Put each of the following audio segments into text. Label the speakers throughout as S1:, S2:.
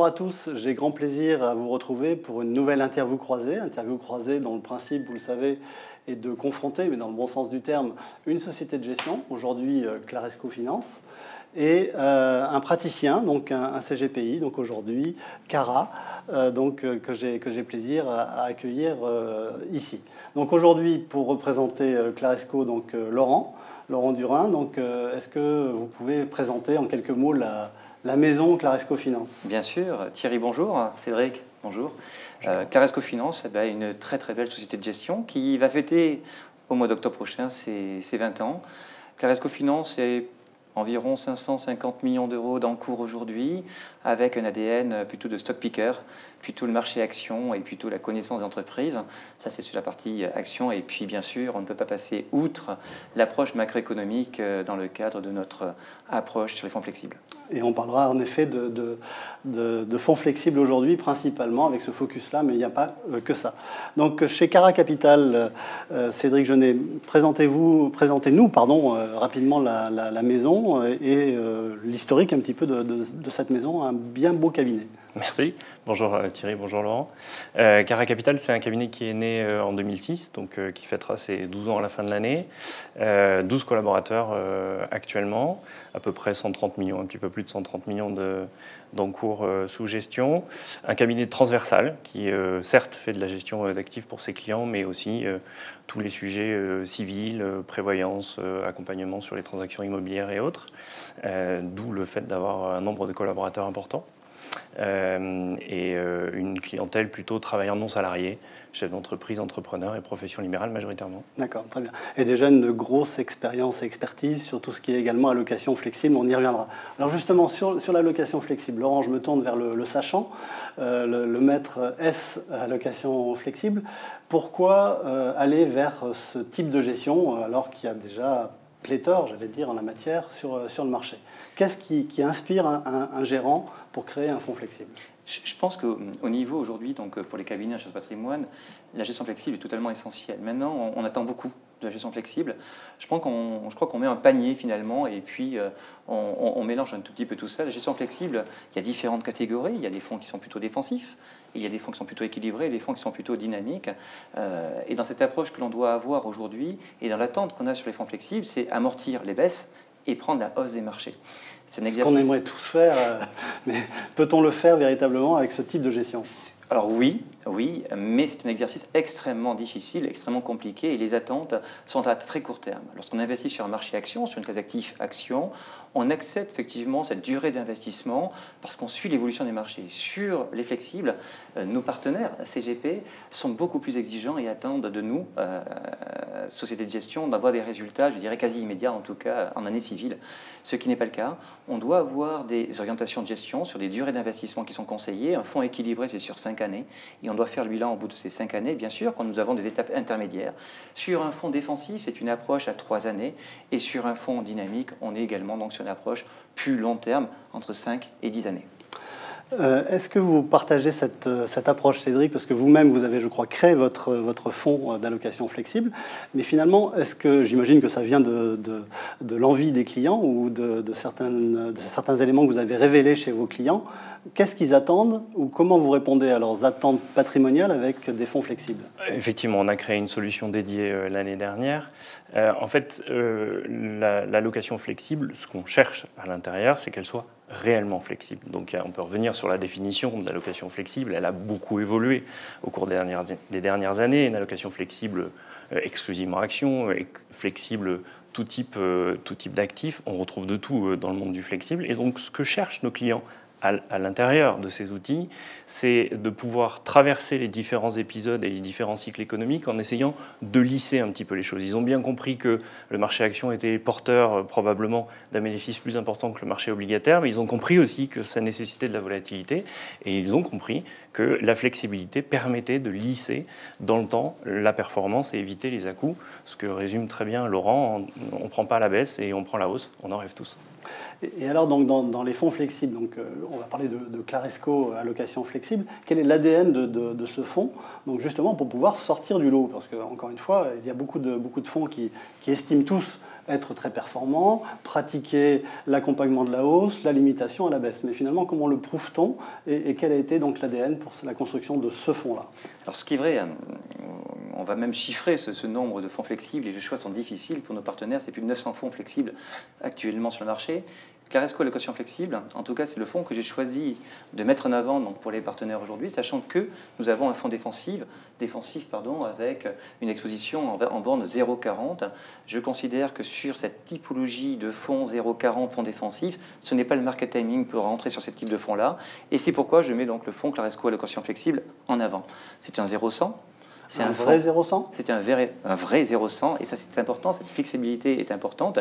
S1: à tous, j'ai grand plaisir à vous retrouver pour une nouvelle interview croisée dont le principe, vous le savez, est de confronter, mais dans le bon sens du terme, une société de gestion, aujourd'hui Claresco Finance, et un praticien, donc un CGPI, donc aujourd'hui Cara, que j'ai plaisir à accueillir ici. Donc aujourd'hui, pour représenter Claresco, donc Laurent Durin, donc est-ce que vous pouvez présenter en quelques mots la maison Claresco Finance?
S2: Bien sûr. Thierry, bonjour. Cédric, bonjour. Claresco Finance, une très très belle société de gestion qui va fêter au mois d'octobre prochain ses 20 ans. Claresco Finance est environ 550 millions d'euros d'encours aujourd'hui, avec un ADN plutôt de stock picker, plutôt le marché action et plutôt la connaissance d'entreprise. Ça, c'est sur la partie action. Et puis, bien sûr, on ne peut pas passer outre l'approche macroéconomique dans le cadre de notre approche sur les fonds flexibles.
S1: Et on parlera en effet de fonds flexibles aujourd'hui, principalement avec ce focus-là, mais il n'y a pas que ça. Donc, chez Cara Capital, Cédric Jeunet, présentez-nous rapidement la maison et l'historique un petit peu de cette maison, un bien beau cabinet.
S3: Merci. Bonjour Thierry, bonjour Laurent. Cara Capital, c'est un cabinet qui est né en 2006, donc qui fêtera ses 12 ans à la fin de l'année. 12 collaborateurs actuellement, à peu près 130 millions, un petit peu plus de 130 millions d'encours sous gestion. Un cabinet transversal qui, certes, fait de la gestion d'actifs pour ses clients, mais aussi tous les sujets civils, prévoyance, accompagnement sur les transactions immobilières et autres. D'où le fait d'avoir un nombre de collaborateurs important. Une clientèle plutôt travailleurs non salariés, chefs d'entreprise, entrepreneurs et professions libérales majoritairement. D'accord,
S1: très bien. Et déjà une grosse expérience et expertise sur tout ce qui est également allocation flexible, on y reviendra. Alors justement, sur l'allocation flexible, Laurent, je me tourne vers le sachant, le maître S allocation flexible. Pourquoi aller vers ce type de gestion alors qu'il y a déjà pléthore, j'allais dire, en la matière sur le marché? Qu'est-ce qui inspire un gérant pour créer un fonds flexible?
S2: Je pense qu'au niveau aujourd'hui, donc pour les cabinets en gestion de patrimoine, la gestion flexible est totalement essentielle. Maintenant, on attend beaucoup de la gestion flexible. Je crois qu'on met un panier finalement et puis on mélange un tout petit peu tout ça. La gestion flexible, il y a différentes catégories. Il y a des fonds qui sont plutôt défensifs, il y a des fonds qui sont plutôt équilibrés, et des fonds qui sont plutôt dynamiques. Et dans cette approche que l'on doit avoir aujourd'hui et dans l'attente qu'on a sur les fonds flexibles, c'est amortir les baisses et prendre la hausse des marchés.
S1: C'est un exercice qu'on aimerait tous faire, mais peut-on le faire véritablement avec ce type de gestion?
S2: Alors oui, mais c'est un exercice extrêmement difficile, extrêmement compliqué, et les attentes sont à très court terme. Lorsqu'on investit sur un marché action, sur une classe d'actifs action, on accepte effectivement cette durée d'investissement parce qu'on suit l'évolution des marchés. Sur les flexibles, nos partenaires, CGP, sont beaucoup plus exigeants et attendent de nous, sociétés de gestion, d'avoir des résultats, je dirais quasi immédiats, en tout cas en année civile, ce qui n'est pas le cas. On doit avoir des orientations de gestion sur des durées d'investissement qui sont conseillées. Un fonds équilibré, c'est sur 5 années, et on doit faire le bilan au bout de ces 5 années, bien sûr, quand nous avons des étapes intermédiaires. Sur un fonds défensif, c'est une approche à 3 années, et sur un fonds dynamique, on est également donc sur une approche plus long terme, entre 5 et 10 années.
S1: Est-ce que vous partagez cette approche, Cédric, parce que vous-même, vous avez, je crois, créé votre fonds d'allocation flexible, mais finalement, est-ce que, j'imagine que ça vient de l'envie des clients ou de certains éléments que vous avez révélés chez vos clients? Qu'est-ce qu'ils attendent ou comment vous répondez à leurs attentes patrimoniales avec des fonds flexibles?
S3: Effectivement, on a créé une solution dédiée l'année dernière. En fait, l'allocation flexible, ce qu'on cherche à l'intérieur, c'est qu'elle soit réellement flexible. Donc on peut revenir sur la définition de l'allocation flexible. Elle a beaucoup évolué au cours des dernières années. Une allocation flexible exclusivement action, flexible tout type d'actifs. On retrouve de tout dans le monde du flexible. Et donc ce que cherchent nos clients à l'intérieur de ces outils, c'est de pouvoir traverser les différents épisodes et les différents cycles économiques en essayant de lisser un petit peu les choses. Ils ont bien compris que le marché action était porteur probablement d'un bénéfice plus important que le marché obligataire, mais ils ont compris aussi que ça nécessitait de la volatilité, et ils ont compris que la flexibilité permettait de lisser dans le temps la performance et éviter les à-coups, ce que résume très bien Laurent, on ne prend pas la baisse et on prend la hausse, on en rêve tous.
S1: Et alors, donc, dans les fonds flexibles, donc, on va parler de Claresco Allocation Flexible, quel est l'ADN de ce fonds? Donc, justement, pour pouvoir sortir du lot, parce qu'encore une fois, il y a beaucoup de fonds qui estiment tous être très performants, pratiquer l'accompagnement de la hausse, la limitation à la baisse. Mais finalement, comment le prouve-t-on et quel a été donc l'ADN pour la construction de ce fonds-là?
S2: Alors, ce qui est vrai, on va même chiffrer ce nombre de fonds flexibles et les choix sont difficiles pour nos partenaires. C'est plus de 900 fonds flexibles actuellement sur le marché. Claresco Allocation Flexible, en tout cas, c'est le fonds que j'ai choisi de mettre en avant donc, pour les partenaires aujourd'hui, sachant que nous avons un fonds défensif avec une exposition en borne 0,40. Je considère que sur cette typologie de fonds 0,40, fonds défensifs, ce n'est pas le market timing pour rentrer sur ce type de fonds-là. Et c'est pourquoi je mets donc le fonds Claresco Allocation Flexible en avant. C'est un 0,100.
S1: C'est un vrai 0,100?
S2: C'est un vrai 0,100 et ça c'est important, cette flexibilité est importante.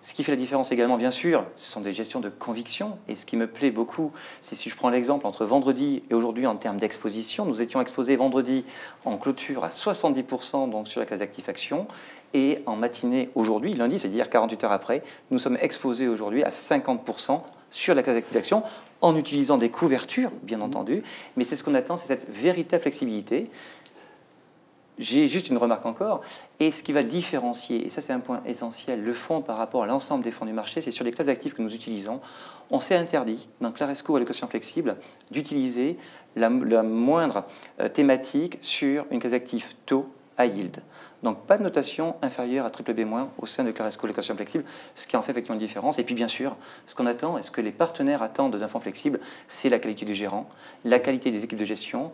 S2: Ce qui fait la différence également, bien sûr, ce sont des gestions de conviction et ce qui me plaît beaucoup, c'est si je prends l'exemple entre vendredi et aujourd'hui en termes d'exposition, nous étions exposés vendredi en clôture à 70% donc sur la classe d'actifs actions et en matinée aujourd'hui, lundi, c'est-à-dire 48 heures après, nous sommes exposés aujourd'hui à 50% sur la classe d'actifs actions en utilisant des couvertures, bien entendu, mais c'est ce qu'on attend, c'est cette véritable flexibilité. J'ai juste une remarque encore, et ce qui va différencier, et ça c'est un point essentiel, le fonds par rapport à l'ensemble des fonds du marché, c'est sur les classes d'actifs que nous utilisons. On s'est interdit, dans Claresco Allocation Flexible, d'utiliser la moindre thématique sur une classe d'actifs taux à yield. Donc pas de notation inférieure à BBB- au sein de Claresco Allocation Flexible, ce qui en fait effectivement une différence. Et puis bien sûr, ce qu'on attend et ce que les partenaires attendent d'un fonds flexible, c'est la qualité du gérant, la qualité des équipes de gestion.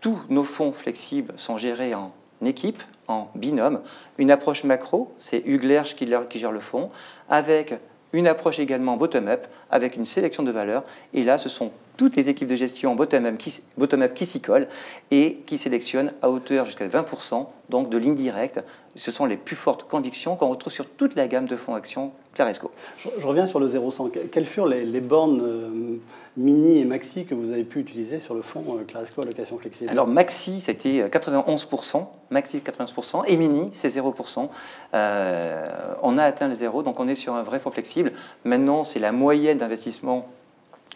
S2: Tous nos fonds flexibles sont gérés en équipe, en binôme. Une approche macro, c'est Hugues Lerche qui gère le fonds, avec une approche également bottom-up, avec une sélection de valeurs. Et là, ce sont toutes les équipes de gestion bottom-up qui s'y collent et qui sélectionnent à hauteur jusqu'à 20%, donc de lignes directes. Ce sont les plus fortes convictions qu'on retrouve sur toute la gamme de fonds actions Claresco.
S1: Je reviens sur le 0,100. Quelles furent les bornes mini et maxi que vous avez pu utiliser sur le fonds Claresco Allocation Flexible?
S2: Alors maxi, c'était 91%, maxi 91%, et mini, c'est 0%. On a atteint le 0, donc on est sur un vrai fonds flexible. Maintenant, c'est la moyenne d'investissement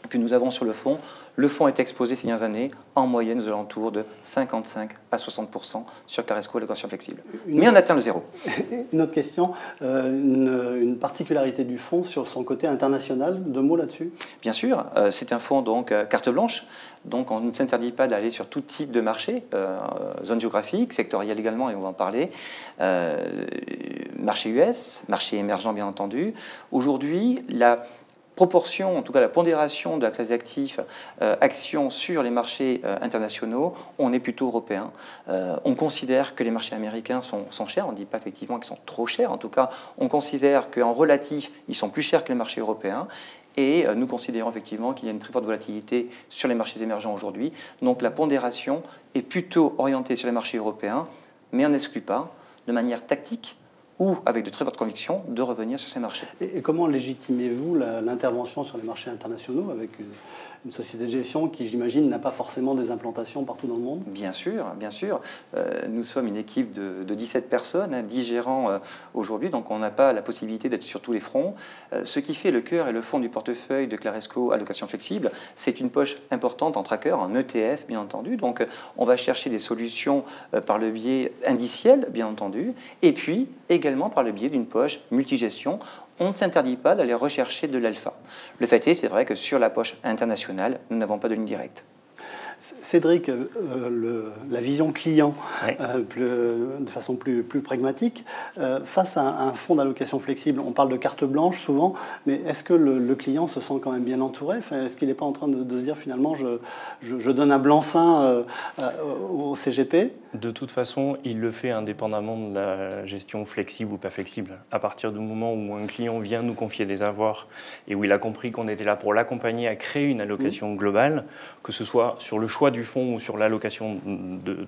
S2: que nous avons sur le fonds. Le fonds est exposé ces dernières années en moyenne aux alentours de 55 à 60% sur Claresco Allocation Flexible. Mais on atteint le 0.
S1: Une autre question, une particularité du fonds sur son côté international, deux mots là-dessus?
S2: Bien sûr, c'est un fonds donc carte blanche, donc on ne s'interdit pas d'aller sur tout type de marché, zone géographique, sectorielle également, et on va en parler, marché US, marché émergent bien entendu. Aujourd'hui, la proportion, en tout cas la pondération de la classe d'actifs actions sur les marchés internationaux, on est plutôt européen. On considère que les marchés américains sont chers, on ne dit pas effectivement qu'ils sont trop chers, en tout cas on considère qu'en relatif, ils sont plus chers que les marchés européens. Et nous considérons effectivement qu'il y a une très forte volatilité sur les marchés émergents aujourd'hui. Donc la pondération est plutôt orientée sur les marchés européens, mais on n'exclut pas, de manière tactique, ou avec de très fortes convictions, de revenir sur ces marchés.
S1: Et comment légitimez-vous l'intervention sur les marchés internationaux avec une société de gestion qui, j'imagine, n'a pas forcément des implantations partout dans le monde?
S2: Bien sûr, bien sûr. Nous sommes une équipe de 17 personnes, 10 gérants aujourd'hui, donc on n'a pas la possibilité d'être sur tous les fronts. Ce qui fait le cœur et le fond du portefeuille de Claresco Allocation Flexible, c'est une poche importante en tracker, en ETF, bien entendu. Donc on va chercher des solutions par le biais indiciel, bien entendu, et puis également par le biais d'une poche multigestion. On ne s'interdit pas d'aller rechercher de l'alpha. Le fait est, c'est vrai que sur la poche internationale, nous n'avons pas de ligne directe.
S1: Cédric, la vision client, oui, de façon plus pragmatique, face à un fonds d'allocation flexible, on parle de carte blanche souvent, mais est-ce que le client se sent quand même bien entouré? Est-ce qu'il n'est pas en train de se dire finalement je donne un blanc-seing au CGP?
S3: De toute façon, il le fait indépendamment de la gestion flexible ou pas flexible. À partir du moment où un client vient nous confier des avoirs et où il a compris qu'on était là pour l'accompagner à créer une allocation globale, que ce soit sur le choix du fonds ou sur l'allocation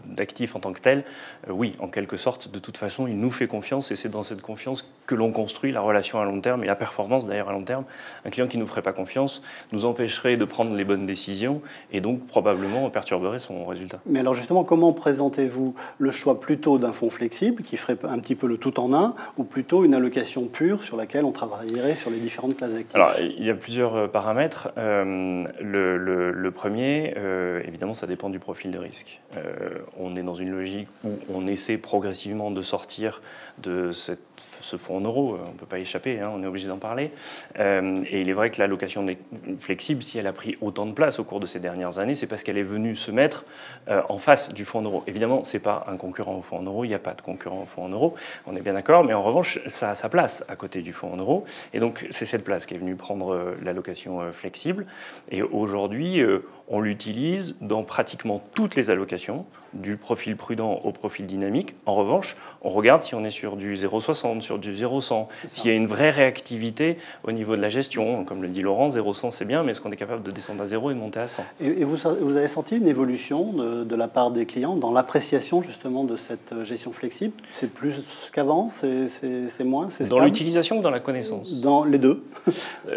S3: d'actifs en tant que tel, oui, en quelque sorte, de toute façon, il nous fait confiance et c'est dans cette confiance que l'on construit la relation à long terme et la performance d'ailleurs à long terme. Un client qui ne nous ferait pas confiance nous empêcherait de prendre les bonnes décisions et donc probablement perturberait son résultat.
S1: Mais alors justement, comment présentez-vous le choix plutôt d'un fonds flexible qui ferait un petit peu le tout en un ou plutôt une allocation pure sur laquelle on travaillerait sur les différentes classes d'actifs?
S3: Alors, il y a plusieurs paramètres. Le premier, évidemment, ça dépend du profil de risque. On est dans une logique où on essaie progressivement de sortir de ce fonds en euros. On ne peut pas y échapper, hein, on est obligé d'en parler. Et il est vrai que l'allocation flexible, si elle a pris autant de place au cours de ces dernières années, c'est parce qu'elle est venue se mettre en face du fonds en euros. Évidemment, ce n'est pas un concurrent au fonds en euros, il n'y a pas de concurrent au fonds en euros, on est bien d'accord, mais en revanche, ça a sa place à côté du fonds en euros. Et donc, c'est cette place qui est venue prendre l'allocation flexible. Et aujourd'hui, on l'utilise dans pratiquement toutes les allocations, du profil prudent au profil dynamique. En revanche, on regarde si on est sur du 0,60, sur du 0,100, s'il y a une vraie réactivité au niveau de la gestion. Comme le dit Laurent, 0,100 c'est bien, mais est-ce qu'on est capable de descendre à 0 et de monter à 100 ?
S1: Et vous avez senti une évolution de la part des clients dans l'appréciation justement de cette gestion flexible? C'est plus qu'avant? C'est moins? C'est
S3: dans l'utilisation ou dans la connaissance?
S1: Dans les deux.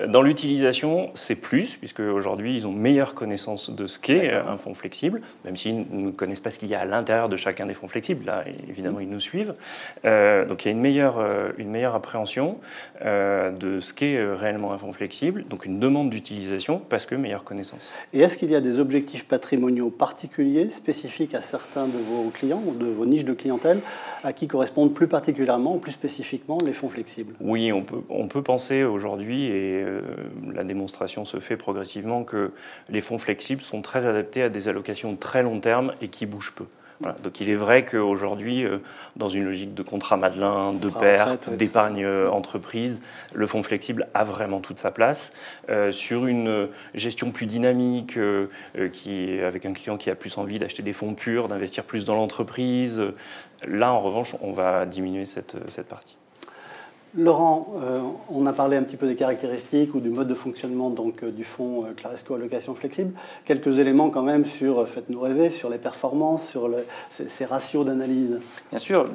S3: Dans l'utilisation, c'est plus, puisque aujourd'hui, ils ont meilleure connaissance de ce qu'est un fonds flexible, même s'ils ne connaissent pas ce qu'il y a à l'intérieur de chacun des fonds flexibles. Là, évidemment, ils nous suivent. Donc, il y a une meilleure appréhension de ce qu'est réellement un fonds flexible, donc une demande d'utilisation parce que meilleure connaissance.
S1: Et est-ce qu'il y a des objectifs patrimoniaux particuliers, spécifiques à certains de vos clients ou de vos niches de clientèle, à qui correspondent plus particulièrement ou plus spécifiquement les fonds flexibles?
S3: Oui, on peut penser aujourd'hui, et la démonstration se fait progressivement, que les fonds flexibles sont très adaptés à des allocations de très long terme et qui bougent peu. Voilà. Donc il est vrai qu'aujourd'hui, dans une logique de contrat Madelin, de perte, d'épargne entreprise, le fonds flexible a vraiment toute sa place. Sur une gestion plus dynamique, avec un client qui a plus envie d'acheter des fonds purs, d'investir plus dans l'entreprise, là en revanche, on va diminuer cette partie.
S1: Laurent, on a parlé un petit peu des caractéristiques ou du mode de fonctionnement donc, du fonds Claresco Allocation Flexible. Quelques éléments quand même sur, faites-nous rêver, sur les performances, sur ces ratios d'analyse.
S2: Bien sûr,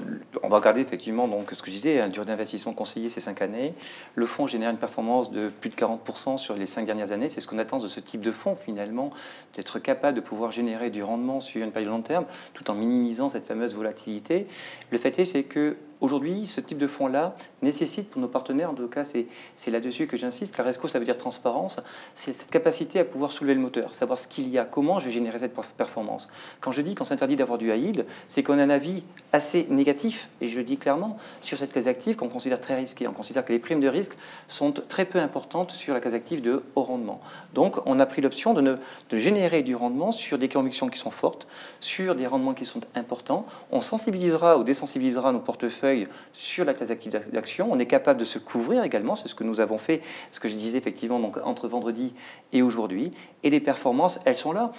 S2: on va regarder effectivement donc, ce que je disais, une durée d'investissement conseillée, c'est 5 années. Le fonds génère une performance de plus de 40% sur les 5 dernières années. C'est ce qu'on attend de ce type de fonds finalement, d'être capable de pouvoir générer du rendement sur une période long terme tout en minimisant cette fameuse volatilité. Le fait est, c'est que aujourd'hui, ce type de fonds-là nécessite pour nos partenaires, en tout cas c'est là-dessus que j'insiste, Claresco ça veut dire transparence, c'est cette capacité à pouvoir soulever le moteur, savoir ce qu'il y a, comment je vais générer cette performance. Quand je dis qu'on s'interdit d'avoir du high yield, c'est qu'on a un avis assez négatif, et je le dis clairement, sur cette classe active qu'on considère très risquée. On considère que les primes de risque sont très peu importantes sur la classe active de haut rendement. Donc on a pris l'option de générer du rendement sur des convictions qui sont fortes, sur des rendements qui sont importants. On sensibilisera ou désensibilisera nos portefeuilles sur la classe active d'action. On est capable de se couvrir également, c'est ce que nous avons fait, ce que je disais effectivement donc, entre vendredi et aujourd'hui. Et les performances, elles sont là.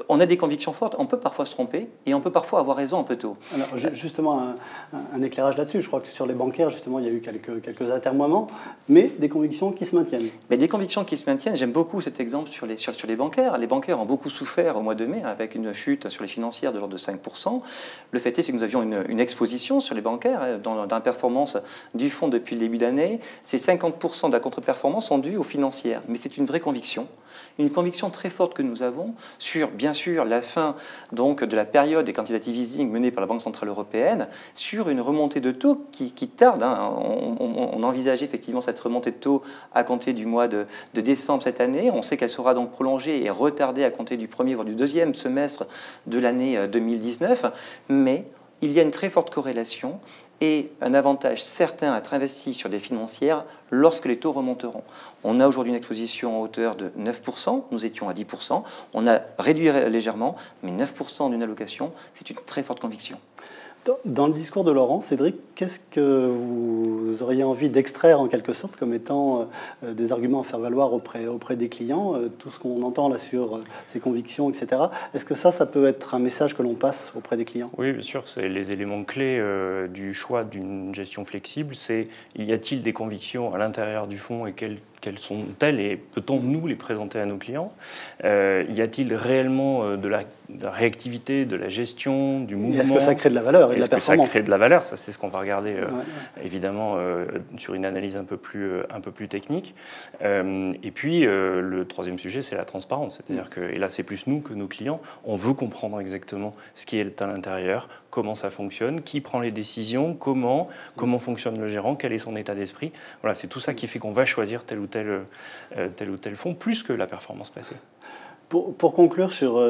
S2: On a des convictions fortes, on peut parfois se tromper et on peut parfois avoir raison un peu tôt.
S1: Alors justement, un éclairage là-dessus. Je crois que sur les bancaires, justement, il y a eu quelques atermoiements, mais des convictions qui se maintiennent.
S2: Mais des convictions qui se maintiennent, j'aime beaucoup cet exemple sur les bancaires. Les bancaires ont beaucoup souffert au mois de mai avec une chute sur les financières de l'ordre de 5%. Le fait est, c'est que nous avions une exposition sur les bancaires dans la performance du fonds depuis le début d'année. Ces 50% de la contre-performance sont dus aux financières. Mais c'est une vraie conviction. Une conviction très forte que nous avons sur, bien sûr, la fin donc, de la période des quantitative easing menée par la Banque Centrale Européenne, sur une remontée de taux qui tarde. Hein. On envisage effectivement cette remontée de taux à compter du mois de décembre cette année. On sait qu'elle sera donc prolongée et retardée à compter du premier, voire du deuxième semestre de l'année 2019. Mais il y a une très forte corrélation et un avantage certain à être investi sur des financières lorsque les taux remonteront. On a aujourd'hui une exposition à hauteur de 9%, nous étions à 10%, on a réduit légèrement, mais 9% d'une allocation, c'est une très forte conviction.
S1: Dans le discours de Laurent, Cédric, qu'est-ce que vous vous auriez envie d'extraire en quelque sorte comme étant des arguments à faire valoir auprès des clients, tout ce qu'on entend là sur ses convictions, etc. Est-ce que ça peut être un message que l'on passe auprès des clients?
S3: Oui, bien sûr, c'est les éléments clés du choix d'une gestion flexible. C'est y a-t-il des convictions à l'intérieur du fonds et quelles sont-elles et peut-on nous les présenter à nos clients? Y a-t-il réellement de la réactivité, de la gestion, du mouvement?
S1: Est-ce que ça crée de la valeur et de la performance?
S3: Est-ce que ça crée de la valeur? Ça, c'est ce qu'on va regarder évidemment sur une analyse un peu plus technique. Et puis, le troisième sujet, c'est la transparence. C'est-à-dire que, et là, c'est plus nous que nos clients. On veut comprendre exactement ce qui est à l'intérieur, comment ça fonctionne, qui prend les décisions, comment fonctionne le gérant, quel est son état d'esprit. Voilà, c'est tout ça qui fait qu'on va choisir tel ou tel fonds, plus que la performance passée.
S1: Pour conclure sur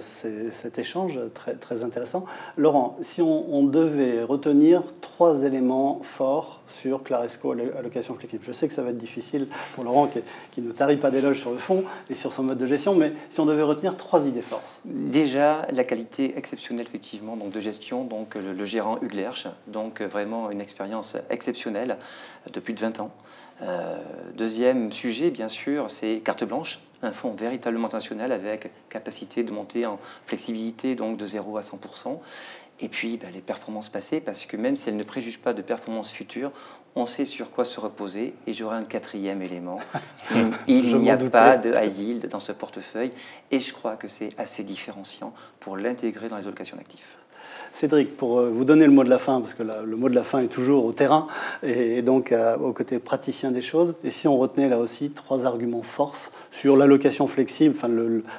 S1: cet échange très, très intéressant, Laurent, si on devait retenir 3 éléments forts sur Claresco Allocation Flexible, je sais que ça va être difficile pour Laurent qui ne tarit pas d'éloges sur le fond et sur son mode de gestion, mais si on devait retenir 3 idées forces.
S2: Déjà, la qualité exceptionnelle effectivement donc de gestion, donc le gérant Hugues Lerche, donc vraiment une expérience exceptionnelle de plus de 20 ans. Deuxième sujet, bien sûr, c'est carte blanche, un fonds véritablement international avec capacité de monter en flexibilité donc de 0 à 100%. Et puis les performances passées, parce que même si elles ne préjugent pas de performances futures, on sait sur quoi se reposer. Et j'aurai un 4e élément. Il n'y a pas de high yield dans ce portefeuille. Et je crois que c'est assez différenciant pour l'intégrer dans les allocations d'actifs.
S1: Cédric, pour vous donner le mot de la fin, parce que le mot de la fin est toujours au terrain, et donc au côté praticien des choses, et si on retenait là aussi 3 arguments force sur l'allocation flexible, enfin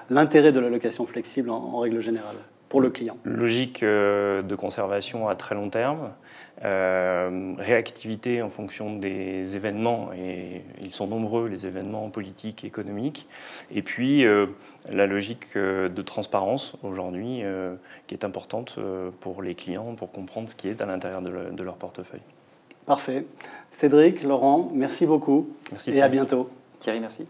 S1: l'intérêt de l'allocation flexible en règle générale, pour le client.
S3: Logique de conservation à très long terme, réactivité en fonction des événements, et ils sont nombreux, les événements politiques, économiques, et puis la logique de transparence aujourd'hui qui est importante pour les clients, pour comprendre ce qui est à l'intérieur de leur portefeuille.
S1: Parfait. Cédric, Laurent, merci beaucoup.
S3: Merci,
S1: et à bientôt.
S2: Thierry, merci.